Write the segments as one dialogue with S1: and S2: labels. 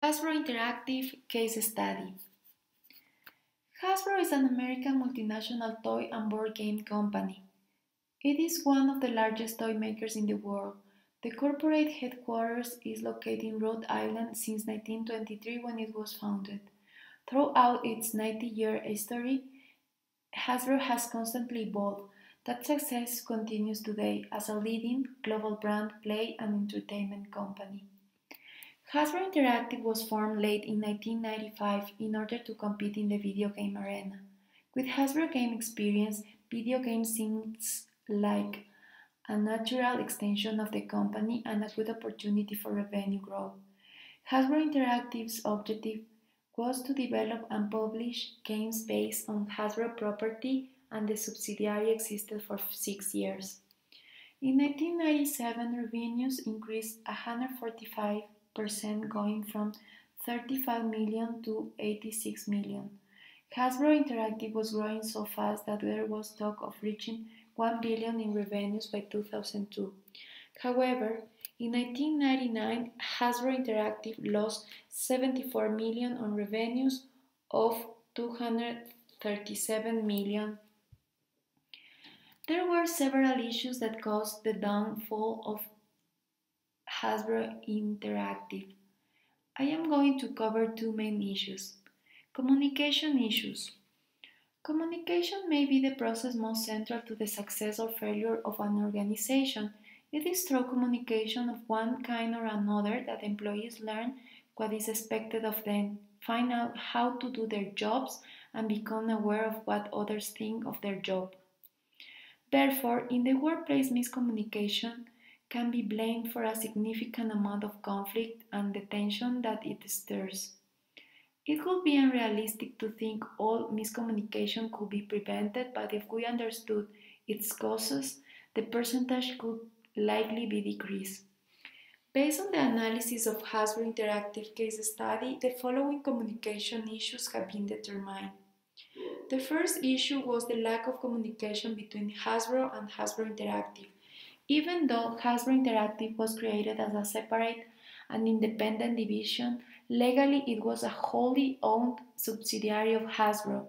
S1: Hasbro Interactive Case Study. Hasbro is an American multinational toy and board game company. It is one of the largest toy makers in the world. The corporate headquarters is located in Rhode Island since 1923 when it was founded. Throughout its 90-year history, Hasbro has constantly evolved. That success continues today as a leading global brand, play, and entertainment company. Hasbro Interactive was formed late in 1995 in order to compete in the video game arena. With Hasbro game experience, video games seems like a natural extension of the company and a good opportunity for revenue growth. Hasbro Interactive's objective was to develop and publish games based on Hasbro property, and the subsidiary existed for 6 years. In 1997, revenues increased 145%, going from 35 million to 86 million. Hasbro Interactive was growing so fast that there was talk of reaching 1 billion in revenues by 2002. However, in 1999, Hasbro Interactive lost 74 million on revenues of 237 million. There were several issues that caused the downfall of Hasbro Interactive. I am going to cover two main issues. Communication issues. Communication may be the process most central to the success or failure of an organization. It is through communication of one kind or another that employees learn what is expected of them, find out how to do their jobs, and become aware of what others think of their job. Therefore, in the workplace, miscommunication can be blamed for a significant amount of conflict and the tension that it stirs. It would be unrealistic to think all miscommunication could be prevented, but if we understood its causes, the percentage could likely be decreased. Based on the analysis of Hasbro Interactive case study, the following communication issues have been determined. The first issue was the lack of communication between Hasbro and Hasbro Interactive. Even though Hasbro Interactive was created as a separate and independent division, legally it was a wholly owned subsidiary of Hasbro.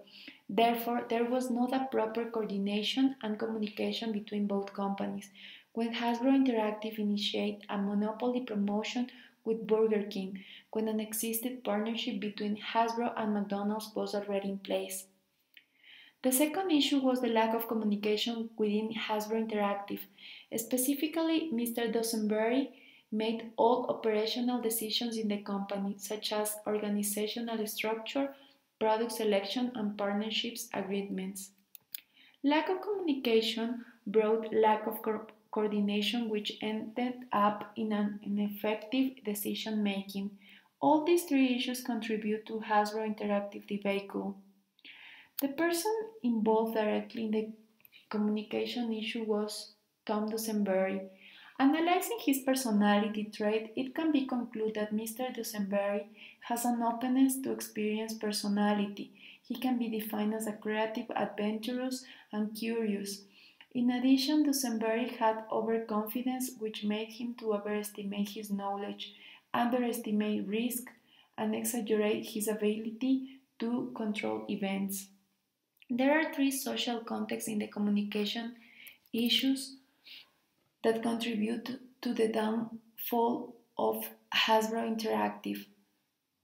S1: Therefore, there was not a proper coordination and communication between both companies. When Hasbro Interactive initiated a monopoly promotion with Burger King, when an existing partnership between Hasbro and McDonald's was already in place. The second issue was the lack of communication within Hasbro Interactive. Specifically, Mr. Dusenberry made all operational decisions in the company, such as organizational structure, product selection, and partnerships agreements. Lack of communication brought lack of coordination, which ended up in an ineffective decision making. All these three issues contribute to Hasbro Interactive debacle. The person involved directly in the communication issue was Tom Dusenberry. Analyzing his personality trait, it can be concluded that Mr. Dusenberry has an openness to experience personality. He can be defined as a creative, adventurous, and curious. In addition, Dusenberry had overconfidence, which made him to overestimate his knowledge, underestimate risk, and exaggerate his ability to control events. There are three social contexts in the communication issues that contribute to the downfall of Hasbro Interactive.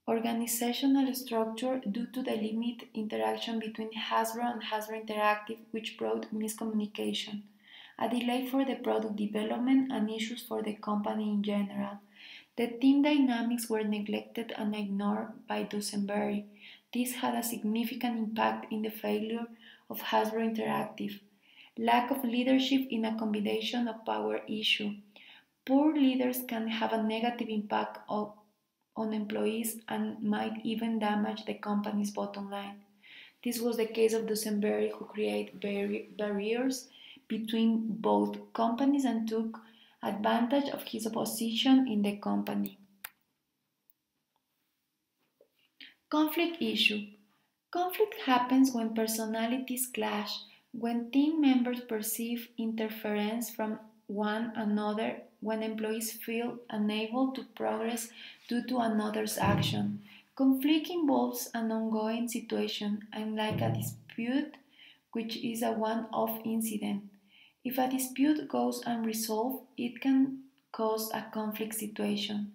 S1: Organizational structure due to the limited interaction between Hasbro and Hasbro Interactive, which brought miscommunication. A delay for the product development and issues for the company in general. The team dynamics were neglected and ignored by Dusenberry. This had a significant impact in the failure of Hasbro Interactive. Lack of leadership in a combination of power issue. Poor leaders can have a negative impact on employees and might even damage the company's bottom line. This was the case of Dusenberry, who created barriers between both companies and took advantage of his position in the company. Conflict issue. Conflict happens when personalities clash, when team members perceive interference from one another when employees feel unable to progress due to another's action. Conflict involves an ongoing situation, unlike a dispute, which is a one off incident. If a dispute goes unresolved, it can cause a conflict situation.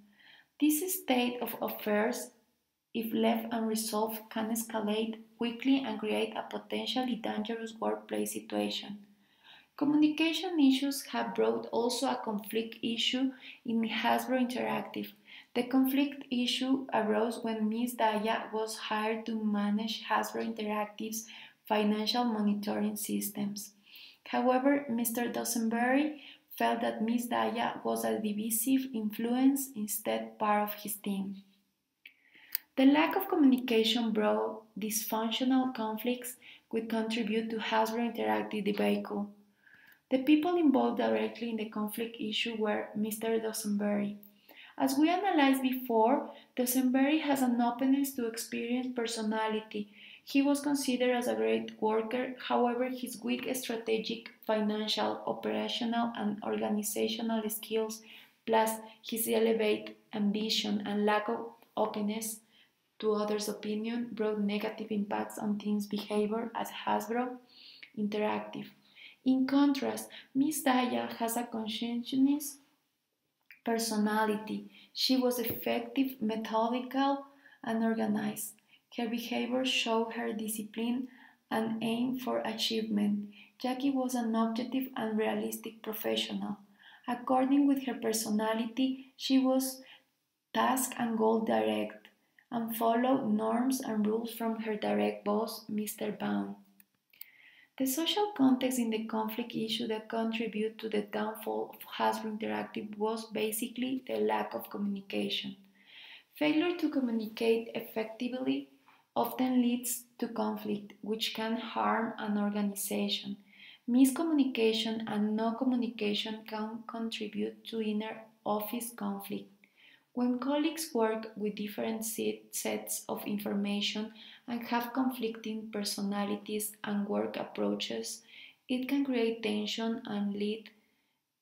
S1: This state of affairs, if left unresolved, can escalate quickly and create a potentially dangerous workplace situation. Communication issues have brought also a conflict issue in Hasbro Interactive. The conflict issue arose when Ms. Daya was hired to manage Hasbro Interactive's financial monitoring systems. However, Mr. Dosenberry felt that Ms. Daya was a divisive influence instead part of his team. The lack of communication brought dysfunctional conflicts which contribute to Hasbro Interactive debacle. The people involved directly in the conflict issue were Mr. Dosenberry. As we analyzed before, Dosenberry has an openness to experience personality. He was considered as a great worker, however, his weak strategic, financial, operational, and organizational skills, plus his elevated ambition and lack of openness to others' opinion, brought negative impacts on teams' behavior at Hasbro Interactive. In contrast, Miss Daya has a conscientious personality. She was effective, methodical, and organized. Her behavior showed her discipline and aim for achievement. Jackie was an objective and realistic professional. According with her personality, she was task and goal direct and followed norms and rules from her direct boss, Mr. Baum. The social context in the conflict issue that contributed to the downfall of Hasbro Interactive was basically the lack of communication. Failure to communicate effectively often leads to conflict, which can harm an organization. Miscommunication and no communication can contribute to inner office conflict. When colleagues work with different sets of information and have conflicting personalities and work approaches, it can create tension and lead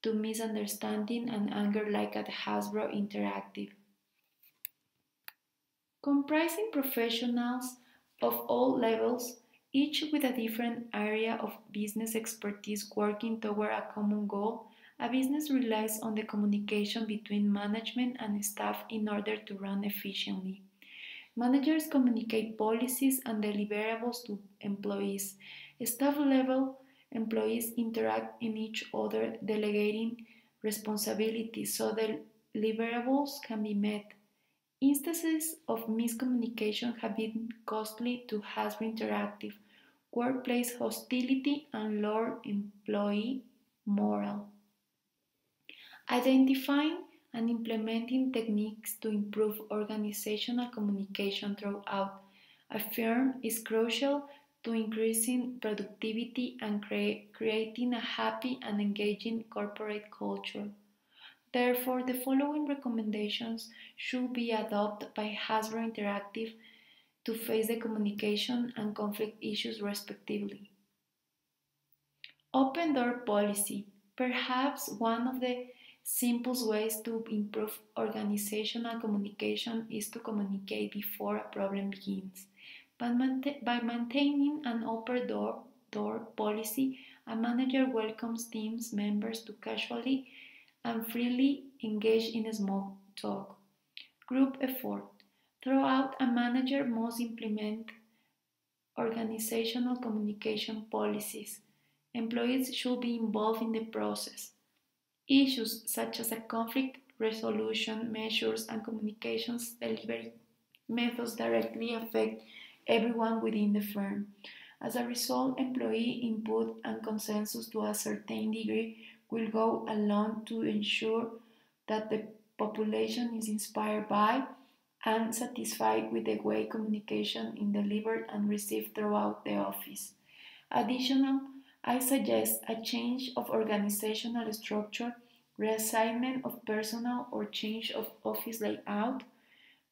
S1: to misunderstanding and anger like at Hasbro Interactive. Comprising professionals of all levels, each with a different area of business expertise working toward a common goal, a business relies on the communication between management and staff in order to run efficiently. Managers communicate policies and deliverables to employees. Staff level employees interact in each other, delegating responsibilities so the deliverables can be met. Instances of miscommunication have been costly to Hasbro Interactive, workplace hostility, and low employee morale. Identifying and implementing techniques to improve organizational communication throughout a firm is crucial to increasing productivity and creating a happy and engaging corporate culture. Therefore, the following recommendations should be adopted by Hasbro Interactive to face the communication and conflict issues respectively. Open door policy. Perhaps one of the simplest ways to improve organizational communication is to communicate before a problem begins. By maintaining an door policy, a manager welcomes team members to casually and freely engage in small talk. Group effort. Throughout, a manager must implement organizational communication policies. Employees should be involved in the process. Issues such as conflict resolution measures and communications delivery methods directly affect everyone within the firm. As a result, employee input and consensus to a certain degree will go along to ensure that the population is inspired by and satisfied with the way communication is delivered and received throughout the office. Additionally, I suggest a change of organizational structure, reassignment of personnel, or change of office layout,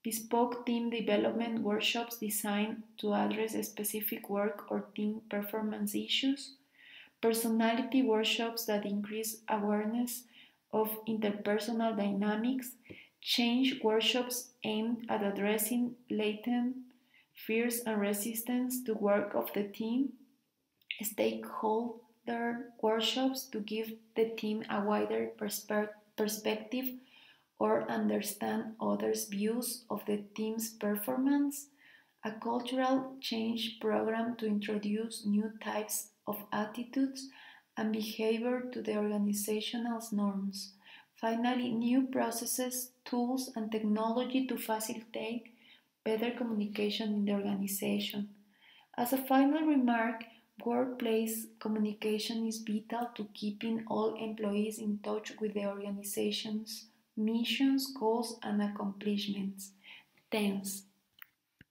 S1: bespoke team development workshops designed to address specific work or team performance issues, personality workshops that increase awareness of interpersonal dynamics, change workshops aimed at addressing latent fears and resistance to work of the team, stakeholder workshops to give the team a wider perspective or understand others' views of the team's performance, a cultural change program to introduce new types of attitudes and behavior to the organizational norms. Finally, new processes, tools, and technology to facilitate better communication in the organization. As a final remark, workplace communication is vital to keeping all employees in touch with the organization's missions, goals, and accomplishments. Thanks.